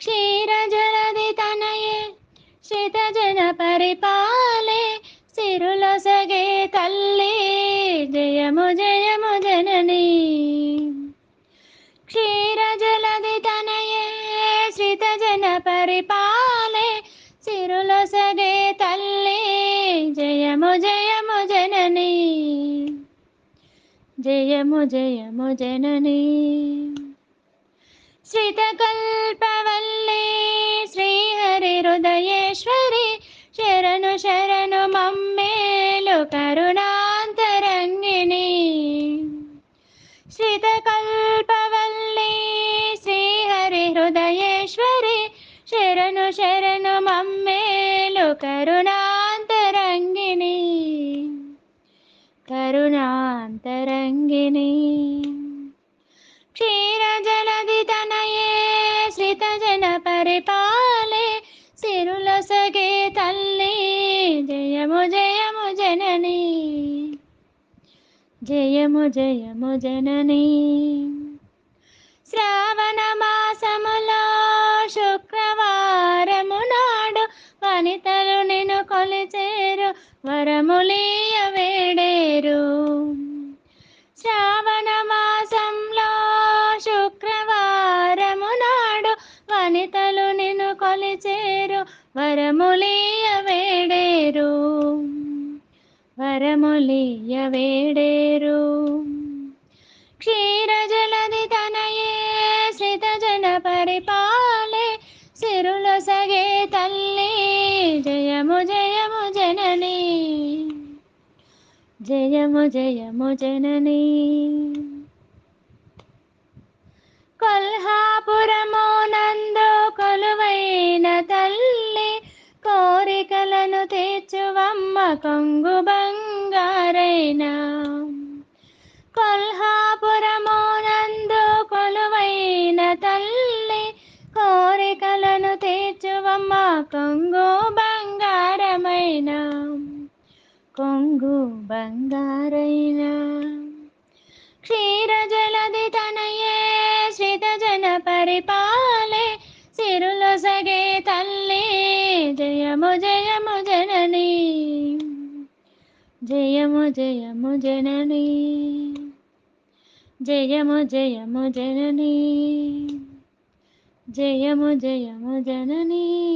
క్షీరజలది తనయే శ్రితజన పరిపాలే సిరులొసగే తల్లి జయము జయము జననీ. క్షీరజలది తనయే శ్రితజన పరిపాలే సిరులొసగే తల్లి జయము జయము జననీ. జయము జయము జననీ. శ్రితకల్పవల్లి శ్రీహరి హృదయేశ్వరి శరణు శరణు మమ్మేలు కరుణాంతరంగిణి. శ్రితకల్పవల్లి శ్రీహరి హృదయేశ్వరి శరణు శరణు మమ్మేలు కరుణాంతరంగిణి. కరుణాంతరంగిణి. క్షీరజలది తనయే శ్రితజన పరిపాలే సిరులొసగే తల్లి జయము జయము జననీ. జయము జయము జననీ. శ్రావణ మాసములో శుక్రవారము నాడు వనితలు నిన్ను కొలిచేరు వరములీయ వేడేరు. శ్రావణ మాసంలో శుక్రవారము నాడు వనితలు నిన్ను కొలిచేరు వరములీయ వేడేరు. వరములీయ వేడేరు. క్షీరజలది తనయే శ్రితజన పరిపాలే సిరులొసగే తల్లి జయము జయము జననీ. జయము జయము జననీ. కొల్హాపురము నందు కొలువైన తల్లి కోరికలను తీర్చువమ్మ కొంగు బంగారైన. కొల్హాపురము నందు కొలువైన తల్లి కోరికలను తీర్చువమ్మ కొంగు బంగారమైన. కొంగు బంగారైన. క్షీరజలది తనయే శ్రితజన పరిపాలే సిరులొసగే తల్లి జయము జయము జననీ. జయము జయము జననీ. జయము జయము జననీ. జయము జయము జననీ.